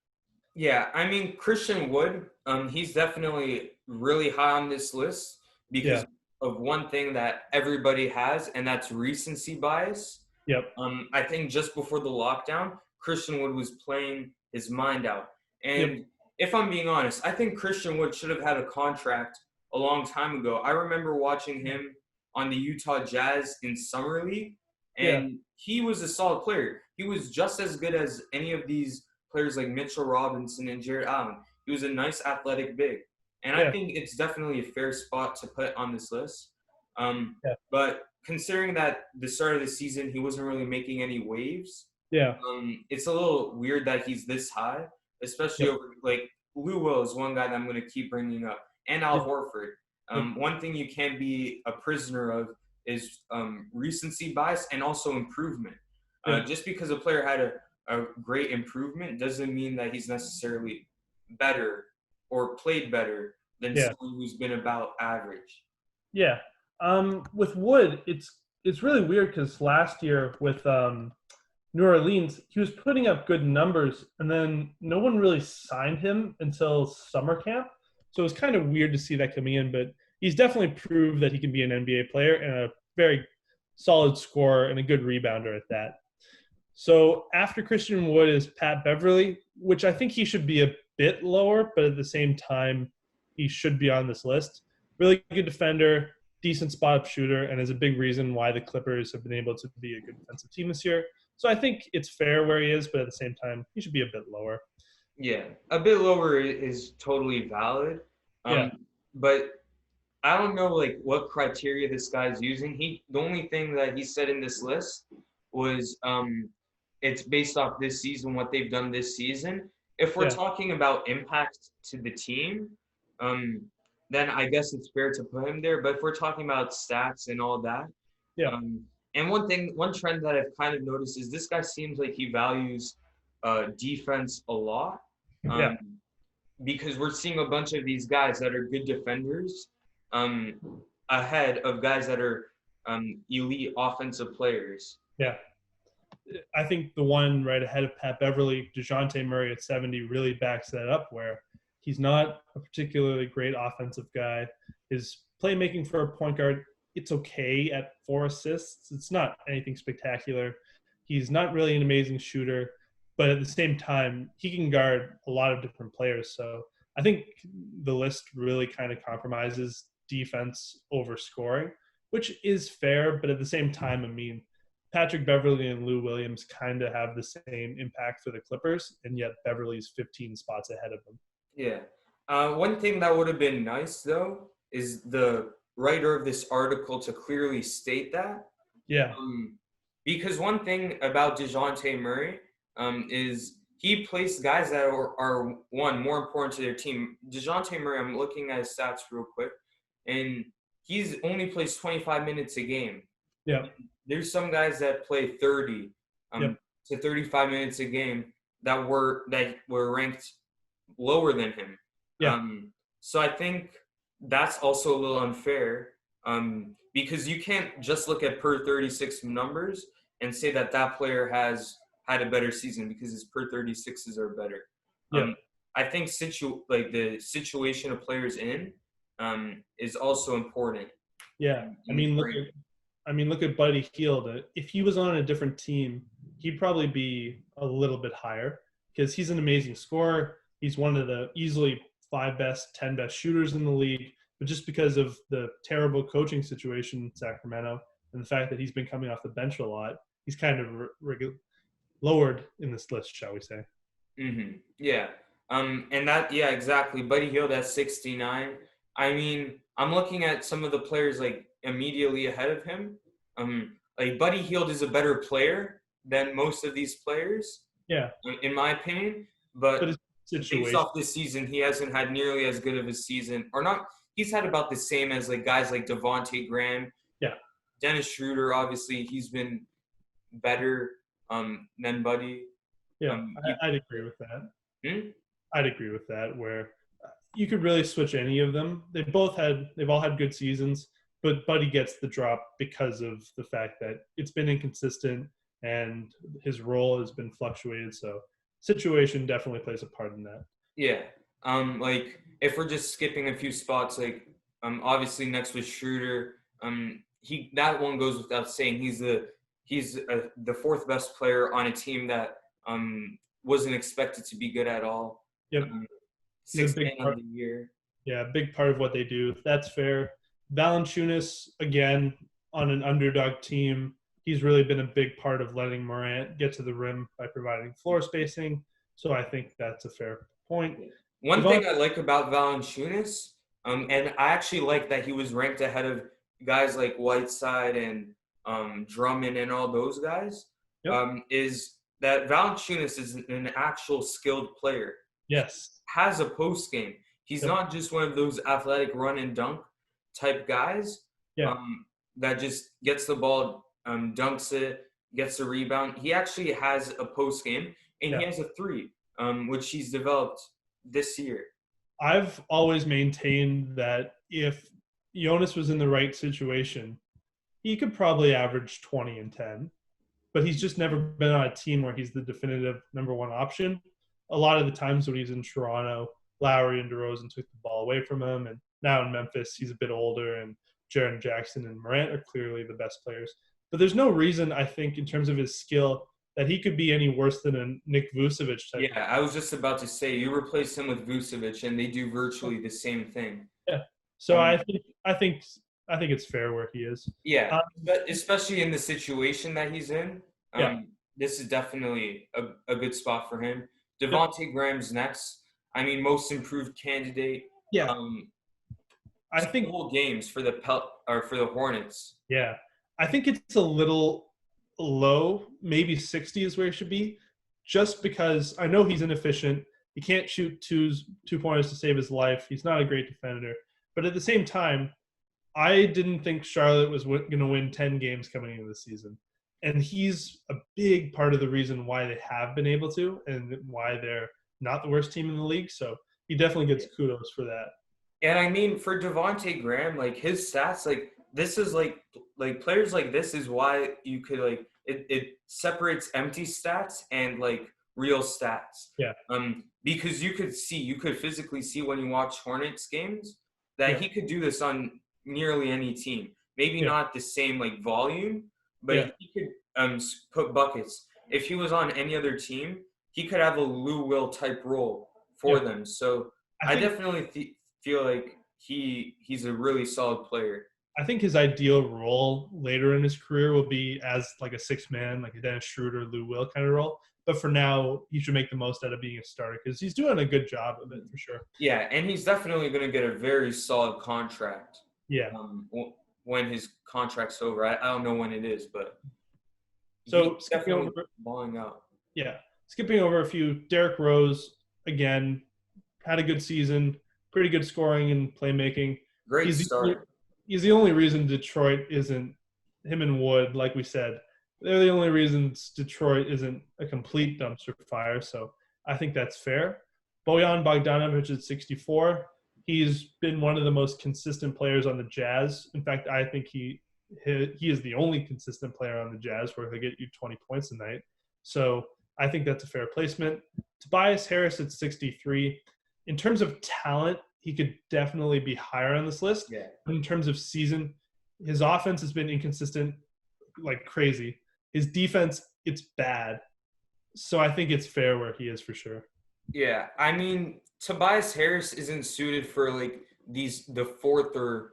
Yeah, I mean Christian Wood, he's definitely really high on this list Yeah. because of one thing that everybody has, and that's recency bias. Yep. I think just before the lockdown, Christian Wood was playing his mind out. Yep. And if I'm being honest, I think Christian Wood should have had a contract a long time ago. I remember watching him on the Utah Jazz in summer league, Yeah. and he was a solid player. He was just as good as any of these players like Mitchell Robinson and Jared Allen. He was a nice athletic big. And I Yeah. think it's definitely a fair spot to put on this list. Yeah. But considering that the start of the season he wasn't really making any waves, Yeah. it's a little weird that he's this high, especially Yep. over like Lou Will is one guy that I'm going to keep bringing up, and Al Yep. Horford. Yep. One thing you can't be a prisoner of is recency bias and also improvement. Yep. Just because a player had a great improvement doesn't mean that he's necessarily better or played better than Yeah. someone who's been about average. Yeah. With Wood, it's really weird because last year with New Orleans, he was putting up good numbers, and then no one really signed him until summer camp. So it was kind of weird to see that coming in, but he's definitely proved that he can be an NBA player and a very solid scorer and a good rebounder at that. So after Christian Wood is Pat Beverly, which I think he should be a bit lower, but at the same time, he should be on this list. Really good defender, decent spot up shooter, and is a big reason why the Clippers have been able to be a good defensive team this year. So I think it's fair where he is, but at the same time, he should be a bit lower. Yeah, a bit lower is totally valid. Yeah. But I don't know like what criteria this guy's using. The only thing that he said in this list was it's based off this season, what they've done this season. If we're Yeah. talking about impact to the team, um, then I guess it's fair to put him there. But if we're talking about stats and all that, Yeah. and one trend that I've kind of noticed is this guy seems like he values defense a lot. Yeah. Because we're seeing a bunch of these guys that are good defenders um, ahead of guys that are elite offensive players. Yeah. I think the one right ahead of Pat Beverly, DeJounte Murray at 70, really backs that up, where he's not a particularly great offensive guy. His playmaking for a point guard, it's okay at 4 assists. It's not anything spectacular. He's not really an amazing shooter, but at the same time, he can guard a lot of different players. So I think the list really kind of compromises defense over scoring, which is fair, but at the same time, I mean, Patrick Beverly and Lou Williams kind of have the same impact for the Clippers, and yet Beverly's 15 spots ahead of them. Yeah. One thing that would have been nice, though, is the writer of this article to clearly state that. Yeah. Because one thing about DeJounte Murray is he placed guys that are one, more important to their team. DeJounte Murray, I'm looking at his stats real quick, and he's only plays 25 minutes a game. Yeah. There's some guys that play 30 Yep. to 35 minutes a game that were ranked lower than him. Yeah. So I think that's also a little unfair because you can't just look at per 36 numbers and say that that player has had a better season because his per 36s are better. Yeah. I think like the situation a player's in is also important. Yeah. Look at Buddy Hield. If he was on a different team, he'd probably be a little bit higher because he's an amazing scorer. He's one of the easily 10 best shooters in the league. But just because of the terrible coaching situation in Sacramento and the fact that he's been coming off the bench a lot, he's kind of lowered in this list, shall we say. Yeah. And that, yeah, exactly. Buddy Hield at 69. I mean, I'm looking at some of the players like immediately ahead of him. Like Buddy Hield is a better player than most of these players. Yeah. In my opinion, but based situation. off this season, he hasn't had nearly as good of a season, or not. He's had about the same as like guys like Devontae Graham. Yeah. Dennis Schroeder, obviously, he's been better than Buddy. Yeah, I'd agree with that. Hmm? I'd agree with that. Where you could really switch any of them. They've all had good seasons, but Buddy gets the drop because of the fact that it's been inconsistent and his role has been fluctuated. So situation definitely plays a part in that. Yeah. Like if we're just skipping a few spots, like obviously next was Schroeder. That one goes without saying. He's the fourth best player on a team that wasn't expected to be good at all. Yep. Sixth man of the year. Yeah, a big part of what they do. That's fair. Valanciunas, again, on an underdog team, he's really been a big part of letting Morant get to the rim by providing floor spacing. So I think that's a fair point. One thing I like about Valanciunas, and I actually like that he was ranked ahead of guys like Whiteside and Drummond and all those guys, is that Valanciunas is an actual skilled player. Yes. Has a post game. He's not just one of those athletic run and dunk type guys that just gets the ball, dunks it, gets a rebound. He actually has a post game, and he has a three, which he's developed this year. I've always maintained that if Jonas was in the right situation, he could probably average 20 and 10, but he's just never been on a team where he's the definitive number one option. A lot of the times when he's in Toronto, Lowry and DeRozan took the ball away from him, and now in Memphis, he's a bit older, and Jaren Jackson and Morant are clearly the best players. But there's no reason, I think, in terms of his skill, that he could be any worse than a Nick Vucevic type. Yeah, I was just about to say, you replace him with Vucevic, and they do virtually the same thing. Yeah. So I think it's fair where he is. Yeah, but especially in the situation that he's in, this is definitely a good spot for him. Devontae Graham's next. I mean, most improved candidate. Yeah. I think whole games for the Hornets. Yeah, I think it's a little low. Maybe 60 is where it should be, just because I know he's inefficient. He can't shoot two-pointers to save his life. He's not a great defender. But at the same time, I didn't think Charlotte was going to win 10 games coming into the season. And he's a big part of the reason why they have been able to and why they're not the worst team in the league. So he definitely gets kudos for that. And I mean, for Devontae Graham, like his stats, like this is like players like this is why you could like it separates empty stats and like real stats. Yeah. Because you could physically see when you watch Hornets games that he could do this on nearly any team. Maybe not the same like volume, but he could put buckets. If he was on any other team, he could have a Lou Will type role for them. So I definitely feel like he's a really solid player. I think his ideal role later in his career will be as like a sixth man, like a Dennis Schroeder, Lou Will kind of role. But for now, he should make the most out of being a starter because he's doing a good job of it for sure. Yeah, and he's definitely going to get a very solid contract. Yeah. When his contract's over, I don't know when it is, but so definitely balling out. Yeah, skipping over a few. Derrick Rose again had a good season, pretty good scoring and playmaking. Great start. He's the only reason Detroit isn't him and Wood, like we said. They're the only reasons Detroit isn't a complete dumpster fire. So I think that's fair. Bojan Bogdanovic at 64. He's been one of the most consistent players on the Jazz. In fact, I think he he is the only consistent player on the Jazz where he'll get you 20 points a night. So I think that's a fair placement. Tobias Harris at 63. In terms of talent, he could definitely be higher on this list. Yeah. But in terms of season, his offense has been inconsistent like crazy. His defense, it's bad. So I think it's fair where he is for sure. Yeah, I mean, Tobias Harris isn't suited for like the fourth or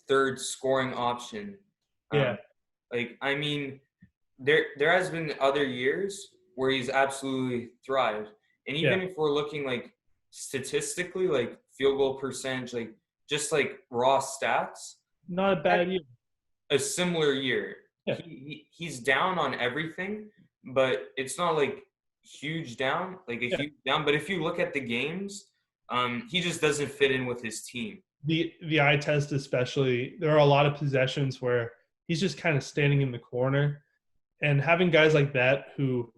third scoring option. Yeah. Like I mean, there has been other years where he's absolutely thrived, and even if we're looking like statistically, like field goal percentage, like just like raw stats, Not a bad year. a similar year. Yeah. He's down on everything, but it's not like huge down, like a huge down. But if you look at the games, he just doesn't fit in with his team. The eye test especially, there are a lot of possessions where he's just kind of standing in the corner, and having guys like that who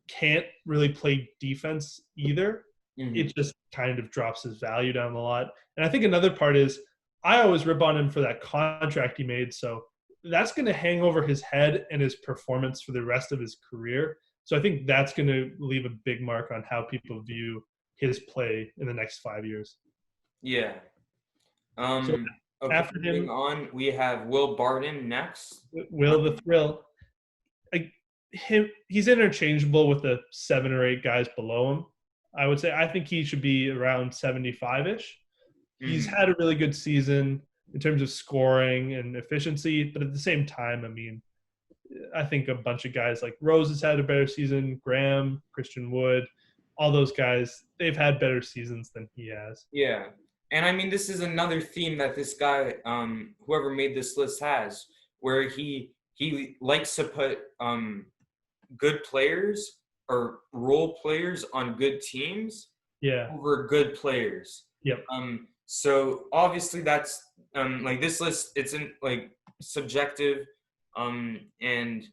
can't really play defense either, it just kind of drops his value down a lot. And I think another part is I always rip on him for that contract he made, so that's going to hang over his head and his performance for the rest of his career. So I think that's going to leave a big mark on how people view his play in the next 5 years. Yeah. So okay, after moving him, on, we have Will Barton next. Will the Thrill. He's interchangeable with the 7 or 8 guys below him. I would say I think he should be around 75-ish. He's had a really good season in terms of scoring and efficiency, but at the same time, I mean, I think a bunch of guys like Rose has had a better season, Graham, Christian Wood, all those guys, they've had better seasons than he has. Yeah. And I mean, this is another theme that this guy, whoever made this list has, where he likes to put good players or role players on good teams over good players. Yep. So obviously that's like this list, it's in like subjective, and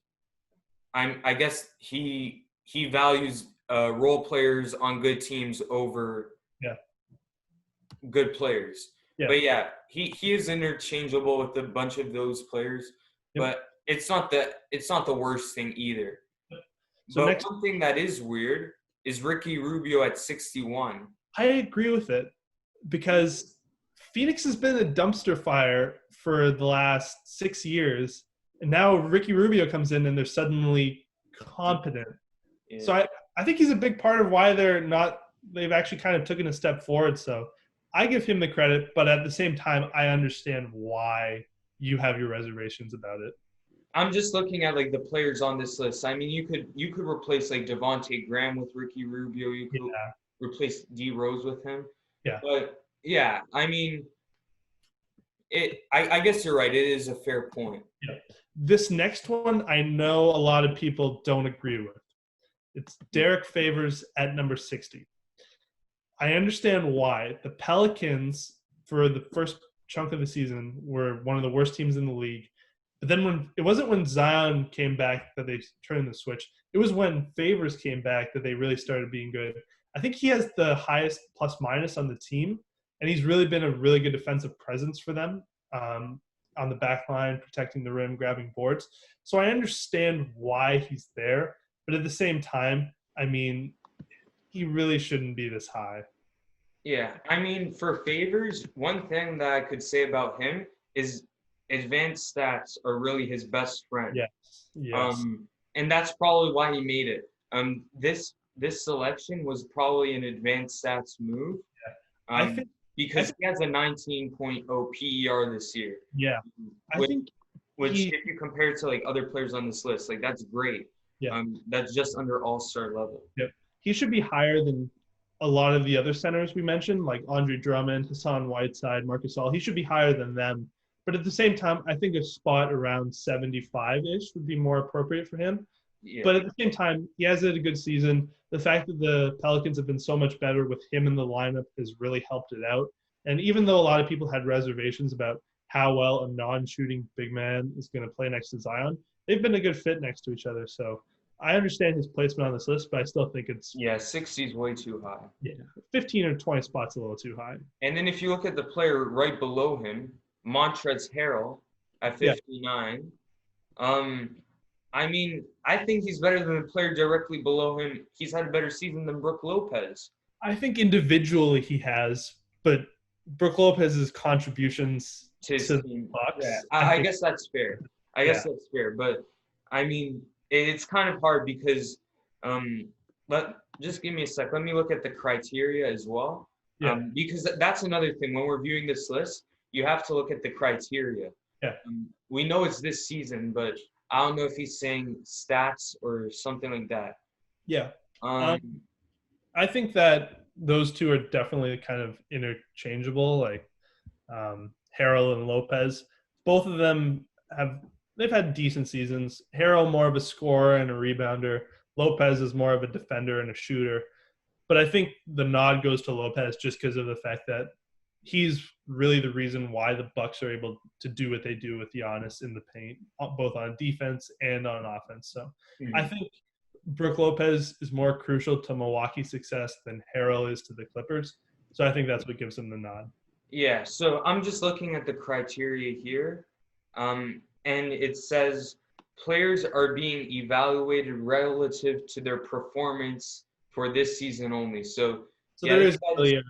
I guess he values role players on good teams over good players. But yeah, he is interchangeable with a bunch of those players. But it's not the worst thing either. So but one thing that is weird is Ricky Rubio at 61. I agree with it because Phoenix has been a dumpster fire for the last 6 years, and now Ricky Rubio comes in and they're suddenly competent. Yeah. So I think he's a big part of why they've actually kind of taken a step forward. So I give him the credit, but at the same time, I understand why you have your reservations about it. I'm just looking at like the players on this list. I mean, you could replace like Devontae Graham with Ricky Rubio. You could replace D Rose with him. Yeah. But yeah, I mean, I guess you're right. It is a fair point. Yeah. This next one, I know a lot of people don't agree with. It's Derek Favors at number 60. I understand why. The Pelicans, for the first chunk of the season, were one of the worst teams in the league. But then it wasn't when Zion came back that they turned the switch. It was when Favors came back that they really started being good. I think he has the highest plus-minus on the team, and he's really been a really good defensive presence for them on the back line, protecting the rim, grabbing boards. So I understand why he's there. But at the same time, I mean, he really shouldn't be this high. Yeah, I mean, for Favors, one thing that I could say about him is advanced stats are really his best friend. Yes. And that's probably why he made it. This selection was probably an advanced stats move. Yeah. Because he has a 19.0 PER this year. Yeah. Which if you compare it to like other players on this list, like that's great. Yeah. That's just under all-star level. Yep. He should be higher than a lot of the other centers we mentioned, like Andre Drummond, Hassan Whiteside, Marc Gasol. He should be higher than them. But at the same time, I think a spot around 75-ish would be more appropriate for him. Yeah. But at the same time, he has had a good season. The fact that the Pelicans have been so much better with him in the lineup has really helped it out. And even though a lot of people had reservations about how well a non-shooting big man is going to play next to Zion, they've been a good fit next to each other. So I understand his placement on this list, but I still think it's... Yeah, 60 is way too high. Yeah, 15 or 20 spots a little too high. And then if you look at the player right below him, Montrezl Harrell, at Yeah. 59. Um, I mean, I think he's better than the player directly below him. He's had a better season than Brooke Lopez. I think individually he has, but Brooke Lopez's contributions To his to the team. Yeah, Bucks, I I think, guess that's fair. I guess yeah, that's fair. But I mean, it's kind of hard because let just give me a sec. Let me look at the criteria as well. yeah, Because that's another thing when we're viewing this list, you have to look at the criteria. yeah, We know it's this season, but I don't know if he's saying stats or something like that. yeah. Um, Um, I think that those two are definitely kind of interchangeable, like Harrell and Lopez. Both of them they've had decent seasons. Harrell more of a scorer and a rebounder. Lopez is more of a defender and a shooter. But I think the nod goes to Lopez just because of the fact that he's really the reason why the Bucks are able to do what they do with Giannis in the paint, both on defense and on offense. So I hmm. think Brook Lopez is more crucial to Milwaukee's success than Harrell is to the Clippers. So I think that's what gives him the nod. Yeah, so I'm just looking at the criteria here, and it says players are being evaluated relative to their performance for this season only. So, So yeah, there this is guy's, really a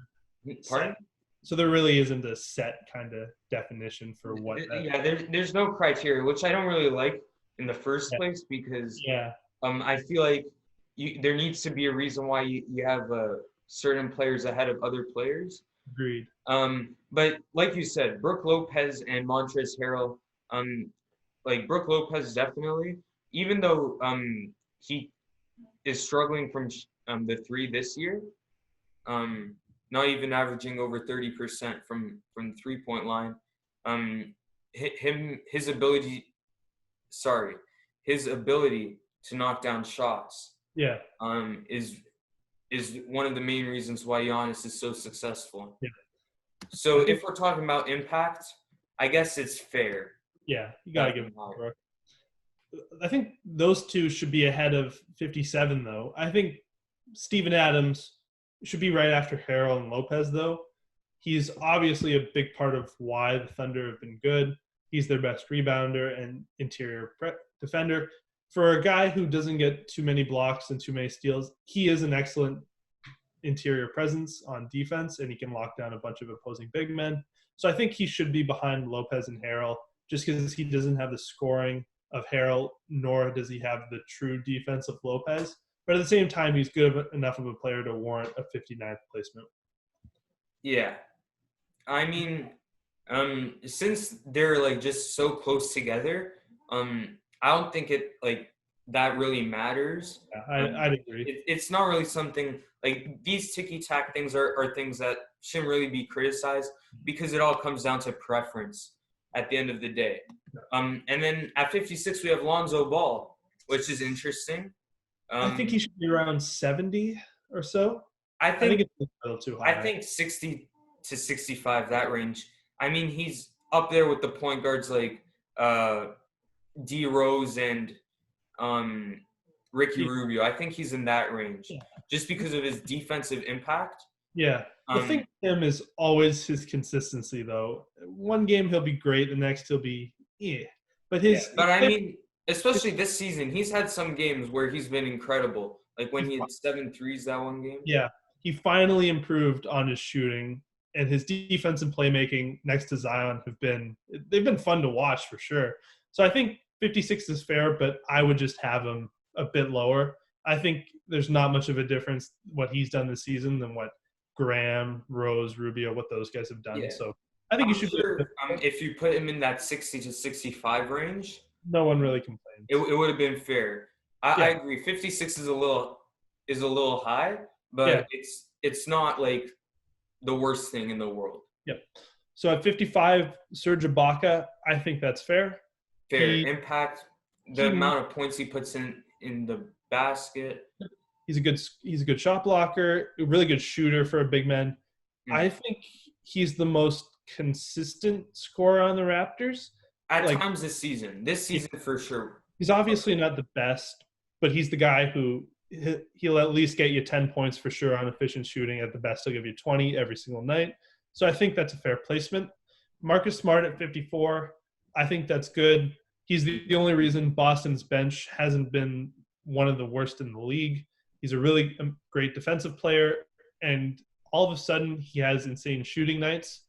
set. pardon? So there really isn't a set kind of definition for what that. Yeah, there's no criteria, which I don't really like in the first Yeah, place because yeah, I feel like there needs to be a reason why you have certain players ahead of other players. agreed. But like you said, Brooke Lopez and Montrezl Harrell, um, like Brooke Lopez definitely, even though he is struggling from the three this year, um, not even averaging over 30% from the 3 point line. Um, his ability, sorry, his ability to knock down shots Yeah, is one of the main reasons why Giannis is so successful. yeah. So I think if we're talking about impact, I guess it's fair. yeah, you gotta That give it high. to Brook. I think those two should be ahead of 57, though. I think Steven Adams should be right after Harrell and Lopez, though. He's obviously a big part of why the Thunder have been good. He's their best rebounder and interior defender. For a guy who doesn't get too many blocks and too many steals, he is an excellent interior presence on defense, and he can lock down a bunch of opposing big men. So I think he should be behind Lopez and Harrell just because he doesn't have the scoring of Harrell, nor does he have the true defense of Lopez. But at the same time, he's good enough of a player to warrant a 59th placement. Yeah. I mean, since they're like just so close together, I don't think it like that really matters. Yeah, I'd agree. It's not really something like these ticky tack things are things that shouldn't really be criticized because it all comes down to preference at the end of the day. And then at 56 we have Lonzo Ball, which is interesting. I think he Um, should be around 70 or so. I I think think it's a little too I high. think 60 to 65, that range. I mean, he's up there with the point guards like uh, D Rose and um, Ricky Rubio. I think he's in that range just because of his defensive impact. Yeah. The thing Um, with him is always his consistency, though. One game he'll be great, the next he'll be But yeah, his but I mean, especially this season, he's had some games where he's been incredible. Like when he had 7 threes that one game. yeah, he finally improved on his shooting, and his defense and playmaking next to Zion they've been fun to watch for sure. So I think 56 is fair, but I would just have him a bit lower. I think there's not much of a difference what he's done this season than what Graham, Rose, Rubio, what those guys have done. Yeah, So I think you I'm should be. sure if you put him in that 60 to 65 range, No one really complains. it would have been fair. I Yeah, agree. 56 is a little high, yeah, but it's not like the worst thing in the world. yeah. So at 55, Serge Ibaka, I think that's fair. Fair He impact, the he amount of points he puts in the basket. he's a good shot blocker, a really good shooter for a big man. I Mm. think he's the most consistent scorer on the Raptors. At Like times this season for sure. he's obviously not the best, but he's the guy who he'll at least get you 10 points for sure on efficient shooting. At the best, he'll give you 20 every single night. So I think that's a fair placement. Marcus Smart at 54. I think that's good. He's the only reason Boston's bench hasn't been one of the worst in the league. He's a really great defensive player, and all of a sudden he has insane shooting nights,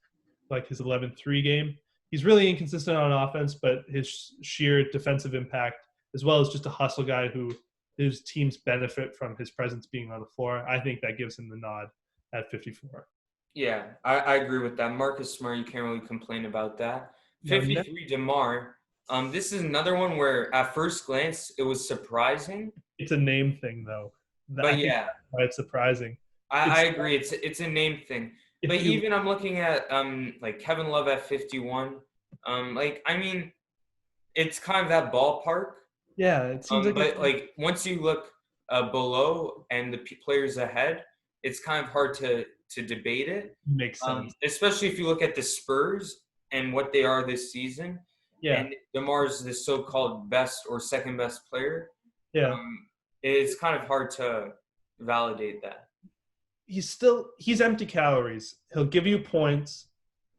like his 11-3 game. He's really inconsistent on offense, but his sheer defensive impact, as well as just a hustle guy whose teams benefit from his presence being on the floor, I think that gives him the nod at 54. Yeah, I agree with that. Marcus Smart, you can't really complain about that. Now, 53, DeMar. This is another one where at first glance it was surprising, it's a name thing, though. I but think yeah, that's why it's surprising. I It's agree. It's a name thing. But if you even I'm looking at like Kevin Love at 51. Like I mean, it's kind of that ballpark. yeah, it seems like But like once you look below and the players ahead, it's kind of hard to debate it. makes sense. Especially if you look at the Spurs and what they are this season, Yeah, and DeMar's the so-called best or second best player. yeah. Um, it's kind of hard to validate that. He's empty calories. He'll give you points.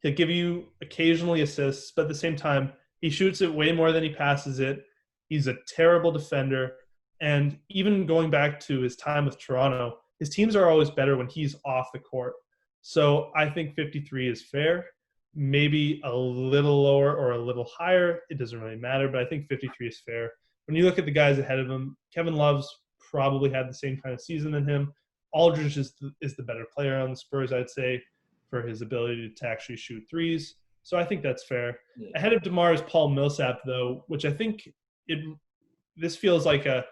He'll give you occasionally assists, but at the same time, he shoots it way more than he passes it. He's a terrible defender. And even going back to his time with Toronto, his teams are always better when he's off the court. So I think 53 is fair. Maybe a little lower or a little higher. It doesn't really matter, but I think 53 is fair. When you look at the guys ahead of him, Kevin Love's probably had the same kind of season than him. Aldridge is the better player on the Spurs, I'd say, for his ability to actually shoot threes. So I think that's fair. Yeah. Ahead of DeMar is Paul Millsap, though, which I think this feels like a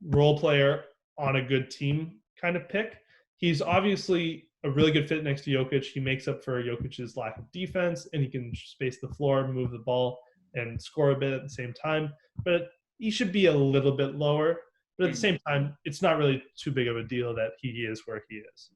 role player on a good team kind of pick. He's obviously a really good fit next to Jokic. He makes up for Jokic's lack of defense, and he can space the floor, move the ball, and score a bit at the same time. But he should be a little bit lower. But at the same time, it's not really too big of a deal that he is where he is.